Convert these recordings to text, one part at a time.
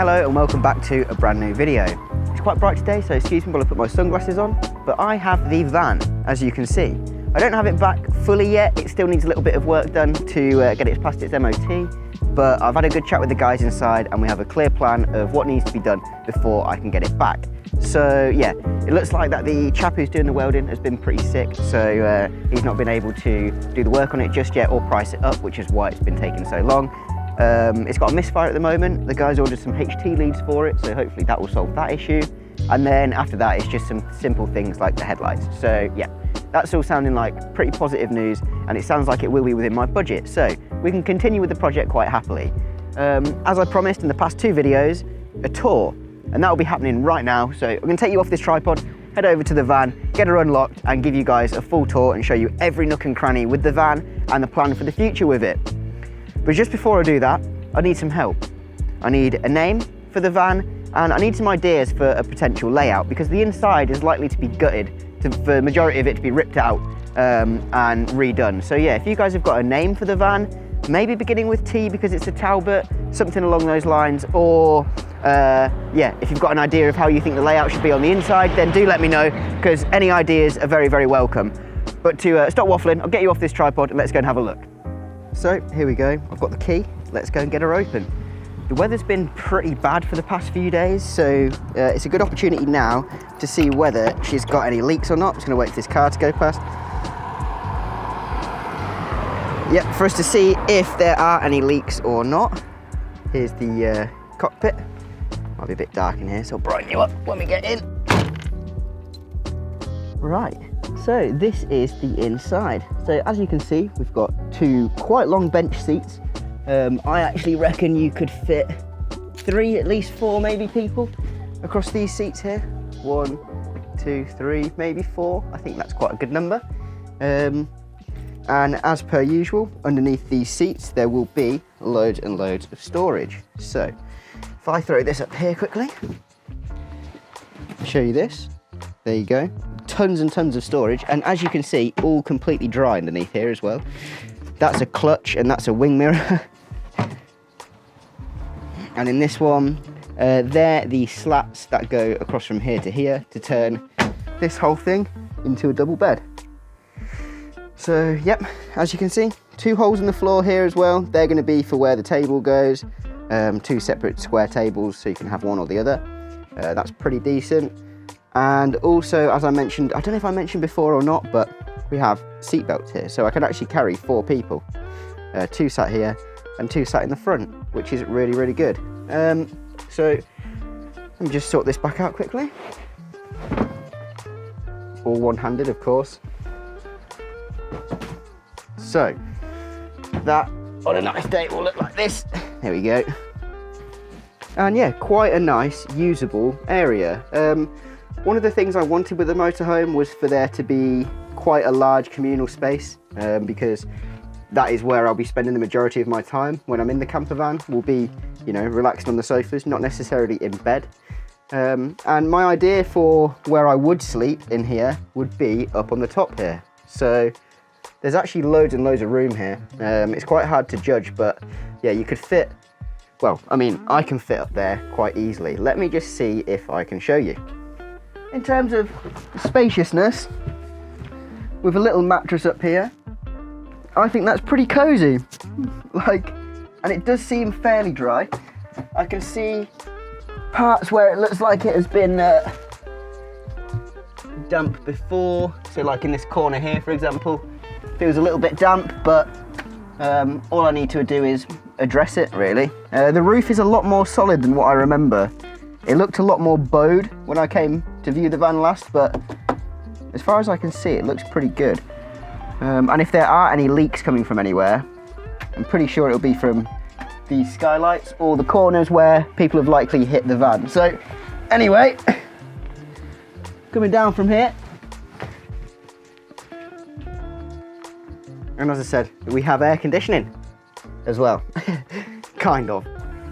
Hello and welcome back to a brand new video. It's quite bright today, so excuse me while I put my sunglasses on, but I have the van, as you can see. I don't have it back fully yet, it still needs a little bit of work done to get it past its MOT, but I've had a good chat with the guys inside and we have a clear plan of what needs to be done before I can get it back. So yeah, it looks like that the chap who's doing the welding has been pretty sick, so he's not been able to do the work on it just yet or price it up, which is why it's been taking so long. It's got a misfire at the moment. The guys ordered some HT leads for it, so hopefully that will solve that issue. And then after that, it's just some simple things like the headlights. So yeah, that's all sounding like pretty positive news, and it sounds like it will be within my budget. So we can continue with the project quite happily. As I promised in the past two videos, a tour, and that will be happening right now. So I'm gonna take you off this tripod, head over to the van, get her unlocked, and give you guys a full tour and show you every nook and cranny with the van and the plan for the future with it. But just before I do that, I need some help. I need a name for the van, and I need some ideas for a potential layout, because the inside is likely to be gutted, for the majority of it to be ripped out and redone. So yeah, if you guys have got a name for the van, maybe beginning with T because it's a Talbot, something along those lines, or yeah, if you've got an idea of how you think the layout should be on the inside, then do let me know, because any ideas are very, very welcome. But to stop waffling, I'll get you off this tripod and let's go and have a look. So here we go, I've got the key, let's go and get her open. The weather's been pretty bad for the past few days, so it's a good opportunity now to see whether she's got any leaks or not. I'm just gonna wait for this car to go past. Yep, for us to see if there are any leaks or not. Here's the cockpit. Might be a bit dark in here, so I'll brighten you up when we get in. Right. So this is the inside. So as you can see, we've got two quite long bench seats. I actually reckon you could fit three, at least four maybe people across these seats here. 1, 2, 3, maybe 4. I think that's quite a good number. And as per usual, underneath these seats, there will be loads and loads of storage. So if I throw this up here quickly, I'll show you this. There you go. Tons and tons of storage, and as you can see, all completely dry underneath here as well. That's a clutch and that's a wing mirror. And in this one, they're the slats that go across from here to here to turn this whole thing into a double bed. So yep, as you can see, 2 holes in the floor here as well. They're going to be for where the table goes. 2 separate square tables, so you can have one or the other. That's pretty decent. And also, as I mentioned, I don't know if I mentioned before or not, but we have seat belts here, so I can actually carry 4 people. 2 sat here and 2 sat in the front, which is really, really good. So let me just sort this back out quickly. All one-handed, of course. So that on a nice day will look like this. There we go. And yeah, quite a nice usable area. One of the things I wanted with the motorhome was for there to be quite a large communal space, because that is where I'll be spending the majority of my time when I'm in the camper van. We'll be, you know, relaxing on the sofas, not necessarily in bed. And my idea for where I would sleep in here would be up on the top here. So there's actually loads and loads of room here. It's quite hard to judge, but yeah, you could fit, well, I mean, I can fit up there quite easily. Let me just see if I can show you. In terms of spaciousness, with a little mattress up here, I think that's pretty cozy. And it does seem fairly dry. I can see parts where it looks like it has been damp before. So like in this corner here, for example, feels a little bit damp, but all I need to do is address it, really. The roof is a lot more solid than what I remember. It looked a lot more bowed when I came to view the van last, but as far as I can see, it looks pretty good. And if there are any leaks coming from anywhere, I'm pretty sure it'll be from these skylights or the corners where people have likely hit the van. So anyway, coming down from here, and as I said, we have air conditioning as well, kind of.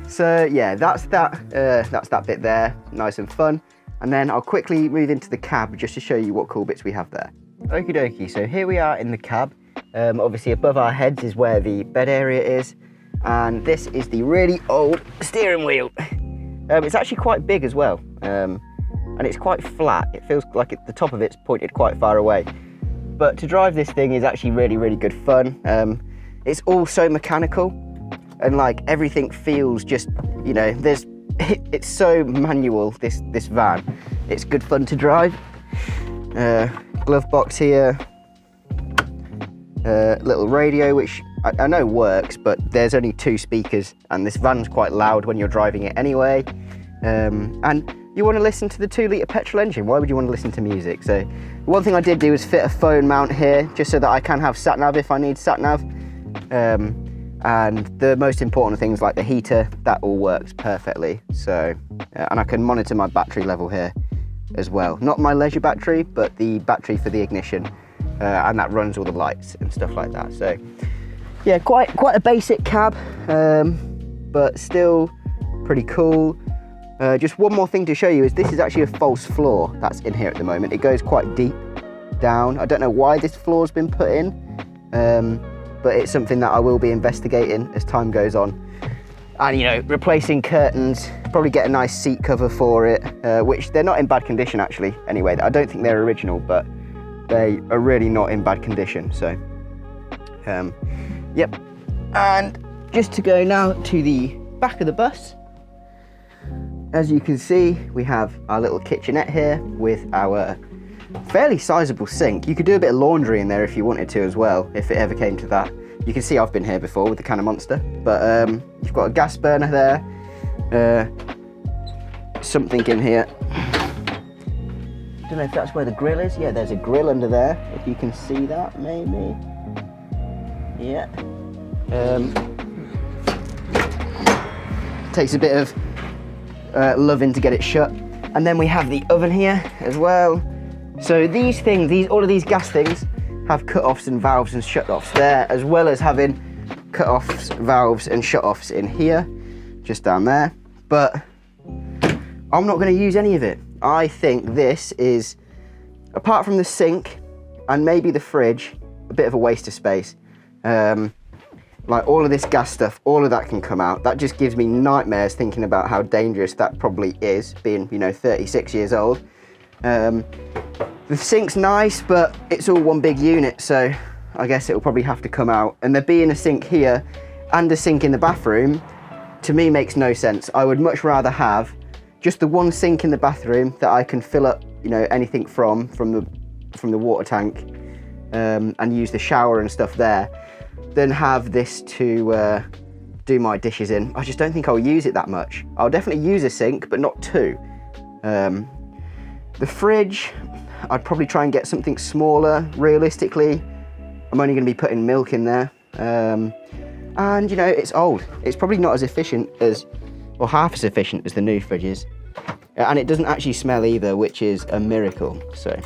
So yeah, that's that bit there, nice and fun. And then I'll quickly move into the cab just to show you what cool bits we have there. Okie dokie, so here we are in the cab. Obviously above our heads is where the bed area is. And this is the really old steering wheel. It's actually quite big as well, and it's quite flat. It feels like the top of it's pointed quite far away. But to drive this thing is actually really, really good fun. It's all so mechanical, and like everything feels just, you know, it's so manual, this van. It's good fun to drive. Glove box here, little radio, which I know works, but there's only 2 speakers, and this van's quite loud when you're driving it anyway. And you want to listen to the 2-litre petrol engine. Why would you want to listen to music? So one thing I did do is fit a phone mount here, just so that I can have sat-nav if I need sat-nav. And the most important things like the heater, that all works perfectly. So, and I can monitor my battery level here as well. Not my leisure battery, but the battery for the ignition. And that runs all the lights and stuff like that. So yeah, quite a basic cab, but still pretty cool. Just one more thing to show you is this is actually a false floor that's in here at the moment. It goes quite deep down. I don't know why this floor's been put in, but it's something that I will be investigating as time goes on. And you know, replacing curtains, probably get a nice seat cover for it, which they're not in bad condition actually. Anyway, I don't think they're original, but they are really not in bad condition. So, yep. And just to go now to the back of the bus. As you can see, we have our little kitchenette here with our fairly sizable sink. You could do a bit of laundry in there if you wanted to as well, if it ever came to that. You can see I've been here before with the can of Monster, but you've got a gas burner there, something in here. Don't know if that's where the grill is. Yeah, there's a grill under there, if you can see that, maybe. Yeah. Takes a bit of loving to get it shut. And then we have the oven here as well. So these things, all of these gas things have cut-offs and valves and shut-offs there, as well as having cut-offs, valves and shut-offs in here, just down there. But I'm not going to use any of it. I think this is, apart from the sink and maybe the fridge, a bit of a waste of space. Like all of this gas stuff, all of that can come out. That just gives me nightmares thinking about how dangerous that probably is, being, you know, 36 years old. The sink's nice, but it's all one big unit, so I guess it'll probably have to come out. And there being a sink here and a sink in the bathroom, to me makes no sense. I would much rather have just the one sink in the bathroom that I can fill up, you know, anything from the water tank, and use the shower and stuff there, than have this to do my dishes in. I just don't think I'll use it that much. I'll definitely use a sink, but not 2. The fridge, I'd probably try and get something smaller. Realistically, I'm only going to be putting milk in there. And you know, it's old. It's probably not as efficient as, or half as efficient as the new fridges. And it doesn't actually smell either, which is a miracle. So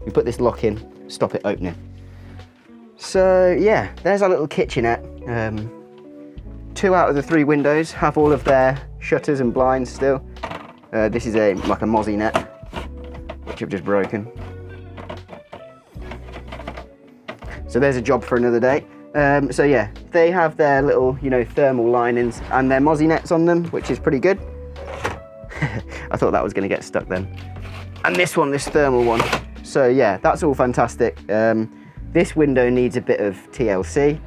we put this lock in, stop it opening. So yeah, there's our little kitchenette. 2 out of the 3 windows have all of their shutters and blinds still. This is like a mozzie net, which I've just broken. So there's a job for another day. So yeah, they have their little, you know, thermal linings and their mozzie nets on them, which is pretty good. I thought that was going to get stuck then. And this thermal one. So yeah, that's all fantastic. This window needs a bit of TLC,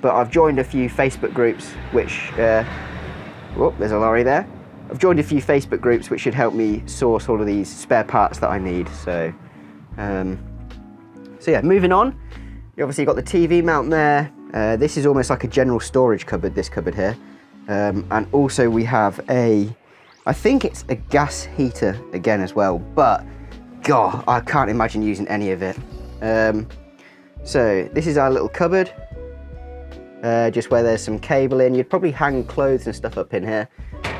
but I've joined a few Facebook groups which, oh, there's a lorry there. I've joined a few Facebook groups which should help me source all of these spare parts that I need. So, so yeah, moving on. You obviously got the TV mount there. This is almost like a general storage cupboard, this cupboard here. And also we have I think it's a gas heater again as well, but God, I can't imagine using any of it. So this is our little cupboard, just where there's some cable in. You'd probably hang clothes and stuff up in here.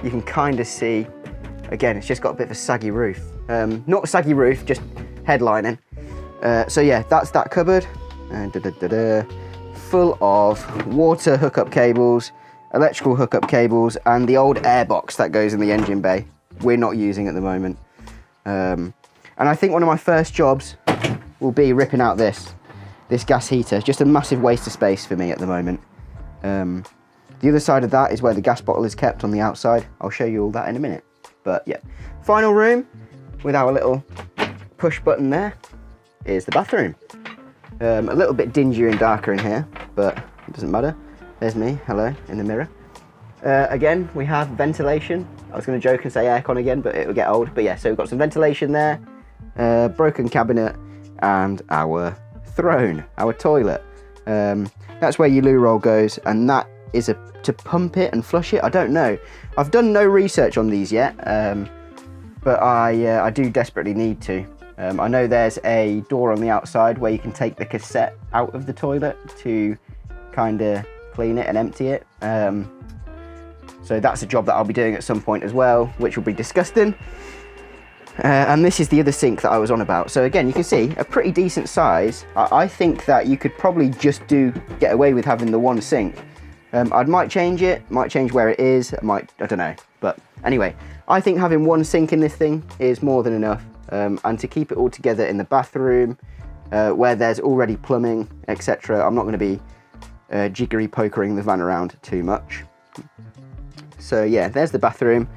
You can kind of see, again, it's just got a bit of a saggy roof. Not a saggy roof, just headlining. So yeah, that's that cupboard. Full of water hookup cables, electrical hookup cables, and the old air box that goes in the engine bay. We're not using at the moment. And I think one of my first jobs will be ripping out this gas heater. Just a massive waste of space for me at the moment. The other side of that is where the gas bottle is kept on the outside. I'll show you all that in a minute. But yeah, final room with our little push button there is the bathroom. A little bit dingier and darker in here, but it doesn't matter. There's me, hello, in the mirror. Again, we have ventilation. I was going to joke and say aircon again, but it will get old. But yeah, so we've got some ventilation there, broken cabinet, and our throne, our toilet. That's where your loo roll goes, and that is to pump it and flush it. I don't know. I've done no research on these yet, but I do desperately need to. I know there's a door on the outside where you can take the cassette out of the toilet to kind of clean it and empty it. So that's a job that I'll be doing at some point as well, which will be disgusting. And this is the other sink that I was on about. So again, you can see a pretty decent size. I think that you could probably just get away with having the one sink. I might change it, might change where it is, I don't know. But anyway, I think having one sink in this thing is more than enough. And to keep it all together in the bathroom, where there's already plumbing, etc. I'm not going to be jiggery pokering the van around too much. So yeah, there's the bathroom.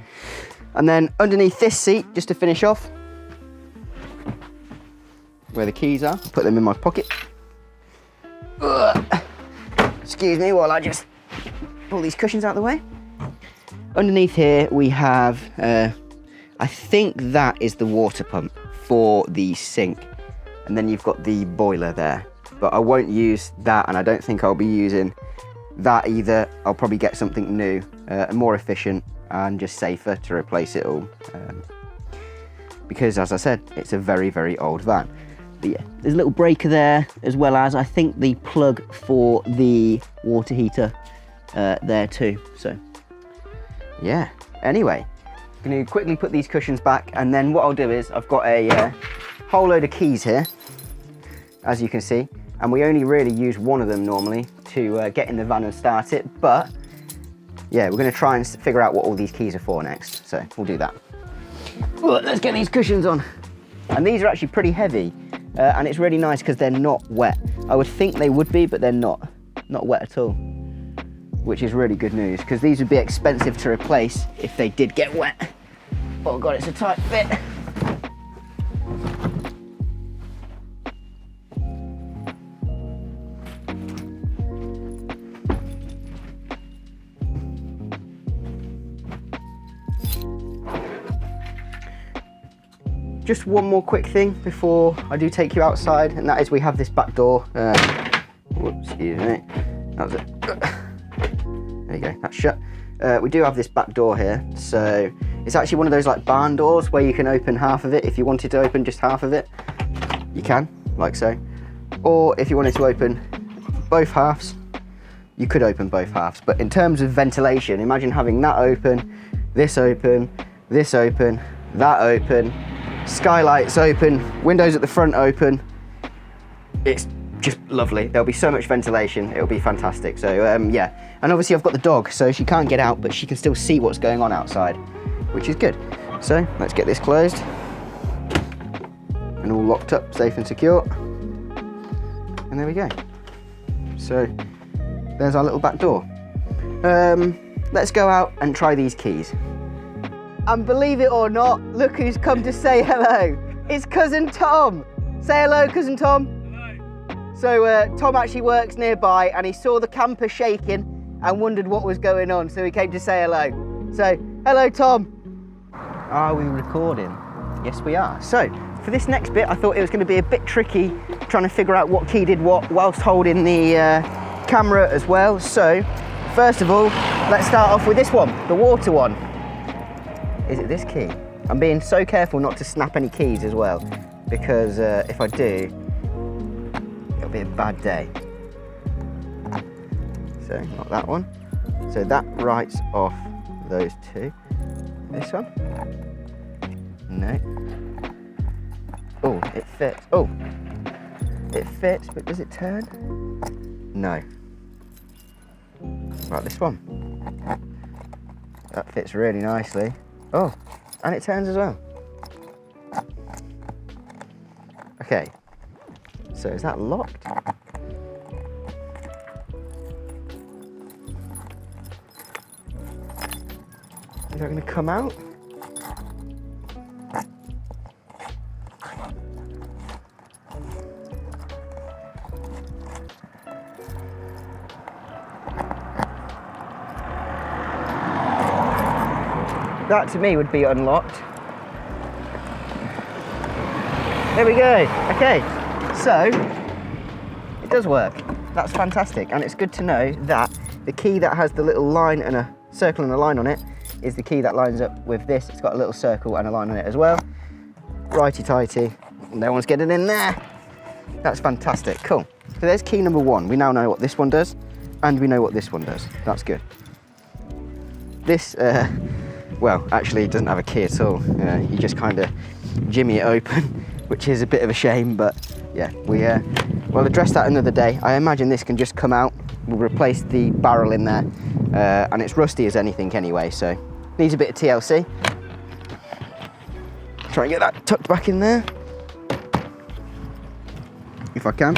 And then underneath this seat, just to finish off, where the keys are, put them in my pocket. Excuse me while I just pull these cushions out of the way. Underneath here we have, I think that is the water pump for the sink. And then you've got the boiler there. But I won't use that, and I don't think I'll be using that either. I'll probably get something new and more efficient and just safer to replace it all. Because as I said, it's a very, very old van. But yeah, there's a little breaker there, as well as I think the plug for the water heater there too. So yeah, anyway, I'm going to quickly put these cushions back, and then what I'll do is I've got a whole load of keys here, as you can see, and we only really use one of them normally to get in the van and start it. But yeah, we're going to try and figure out what all these keys are for next, so we'll do that. Let's get these cushions on. And these are actually pretty heavy, and it's really nice because they're not wet. I would think they would be, but they're not wet at all, which is really good news, because these would be expensive to replace if they did get wet. Oh god, it's a tight fit. Just one more quick thing before I do take you outside, and that is we have this back door. Whoops, excuse me. That was it. There you go, that's shut. We do have this back door here, so it's actually one of those like barn doors where you can open half of it. If you wanted to open just half of it, you can, like so. Or if you wanted to open both halves, you could open both halves. But in terms of ventilation, imagine having that open, this open, this open, that open, skylights open, windows at the front open. It's just lovely. There'll be so much ventilation, it'll be fantastic. So yeah, and obviously I've got the dog, so she can't get out, but she can still see what's going on outside, which is good. So let's get this closed and all locked up, safe and secure. And there we go. So there's our little back door. Let's go out and try these keys. And believe it or not, look who's come to say hello. It's Cousin Tom. Say hello, Cousin Tom. Hello. So Tom actually works nearby, and he saw the camper shaking and wondered what was going on, so he came to say hello. So, hello Tom. Are we recording? Yes, we are. So, for this next bit, I thought it was going to be a bit tricky trying to figure out what key did what whilst holding the camera as well. So, first of all, let's start off with this one, the water one. Is it this key? I'm being so careful not to snap any keys as well, because if I do, it'll be a bad day. So, not that one. So that writes off those two. This one? No. Oh, it fits. Oh, it fits, but does it turn? No. Right, this one. That fits really nicely. Oh, and it turns as well. Okay, so is that locked? Is that going to come out? That to me would be unlocked. There we go. Okay, so it does work. That's fantastic, and it's good to know that the key that has the little line and a circle and a line on it is the key that lines up with this. It's got a little circle and a line on it as well. Righty-tighty, no one's getting in there. That's fantastic, cool. So there's key number 1. We now know what this one does, and we know what this one does. That's good. This, well, actually it doesn't have a key at all. You just kind of jimmy it open, which is a bit of a shame, but yeah, we'll address that another day. I imagine this can just come out. We'll replace the barrel in there, and it's rusty as anything anyway, so needs a bit of TLC. Try and get that tucked back in there, if I can.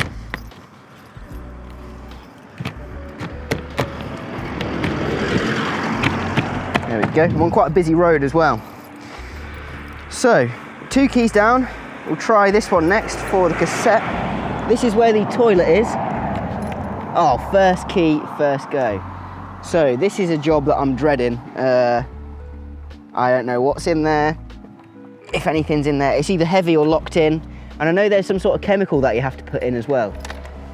There we go. I'm on quite a busy road as well. So, 2 keys down. We'll try this one next for the cassette. This is where the toilet is. Oh, first key, first go. So this is a job that I'm dreading. I don't know what's in there, if anything's in there. It's either heavy or locked in. And I know there's some sort of chemical that you have to put in as well.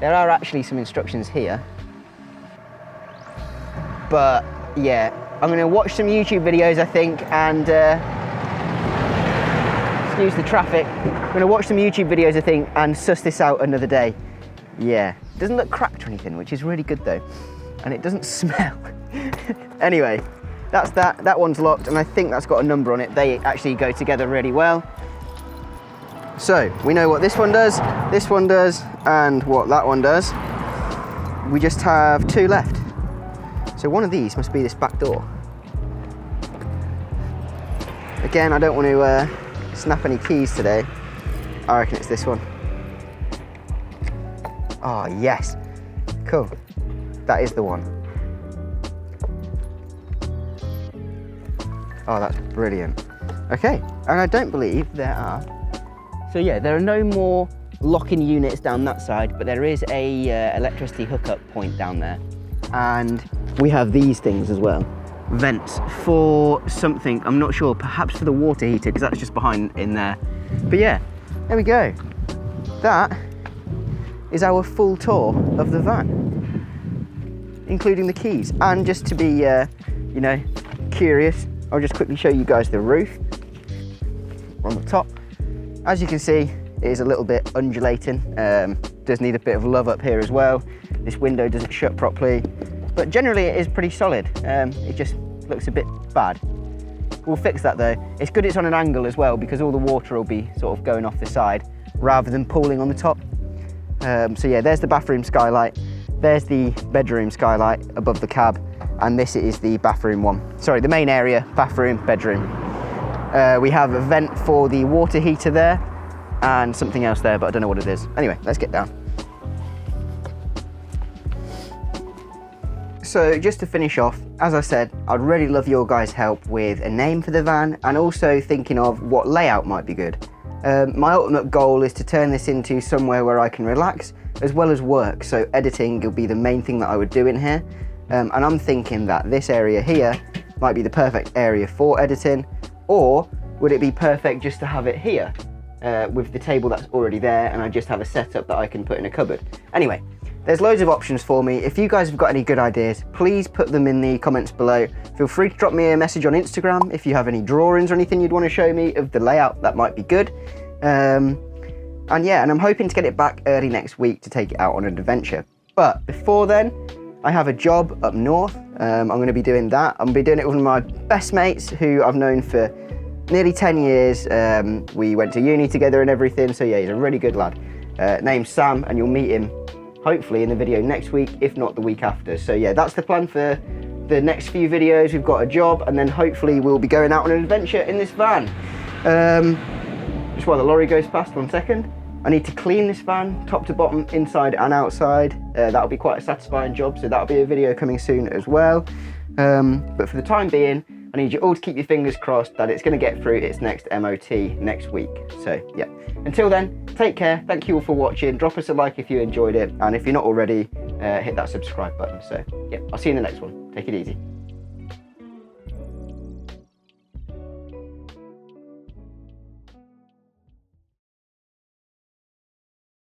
There are actually some instructions here. But yeah, I'm gonna watch some YouTube videos, I think, and excuse the traffic. I'm gonna watch some YouTube videos, I think, and suss this out another day. Yeah, it doesn't look cracked or anything, which is really good though. And it doesn't smell. Anyway, that's that. That one's locked, and I think that's got a number on it. They actually go together really well. So, we know what this one does, and what that one does. We just have 2 left. So one of these must be this back door. Again, I don't want to snap any keys today. I reckon it's this one. Oh, yes. Cool. That is the one. Oh, that's brilliant. Okay, and I don't believe there are. So yeah, there are no more lock-in units down that side, but there is a electricity hookup point down there. And we have these things as well. Vents for something, I'm not sure, perhaps for the water heater, because that's just behind in there. But yeah, there we go. That is our full tour of the van, including the keys. And just to be, you know, curious, I'll just quickly show you guys the roof on the top. As you can see, it is a little bit undulating. Does need a bit of love up here as well. This window doesn't shut properly, but generally it is pretty solid. It just looks a bit bad. We'll fix that though. It's good it's on an angle as well, because all the water will be sort of going off the side rather than pooling on the top. So yeah, there's the bathroom skylight. There's the bedroom skylight above the cab. And this is the bathroom one. Sorry, the main area, bathroom, bedroom. We have a vent for the water heater there and something else there, but I don't know what it is. Anyway, let's get down. So just to finish off, as I said, I'd really love your guys' help with a name for the van and also thinking of what layout might be good. My ultimate goal is to turn this into somewhere where I can relax as well as work. So editing will be the main thing that I would do in here. And I'm thinking that this area here might be the perfect area for editing, or would it be perfect just to have it here with the table that's already there and I just have a setup that I can put in a cupboard. Anyway, there's loads of options for me. If you guys have got any good ideas, please put them in the comments below. Feel free to drop me a message on Instagram if you have any drawings or anything you'd want to show me of the layout that might be good. And yeah, and I'm hoping to get it back early next week to take it out on an adventure. But before then, I have a job up north. I'm going to be doing that. I'm going to be doing it with one of my best mates who I've known for nearly 10 years. We went to uni together and everything, so yeah, he's a really good lad. Name's Sam, and you'll meet him hopefully in the video next week, if not the week after. So yeah, that's the plan for the next few videos. We've got a job, and then hopefully we'll be going out on an adventure in this van. Just while the lorry goes past, 1 second. I need to clean this van, top to bottom, inside and outside. That'll be quite a satisfying job, so that'll be a video coming soon as well. But for the time being, I need you all to keep your fingers crossed that it's going to get through its next MOT next week. So yeah, until then, take care. Thank you all for watching. Drop us a like if you enjoyed it, and if you're not already, hit that subscribe button. So yeah, I'll see you in the next one. Take it easy.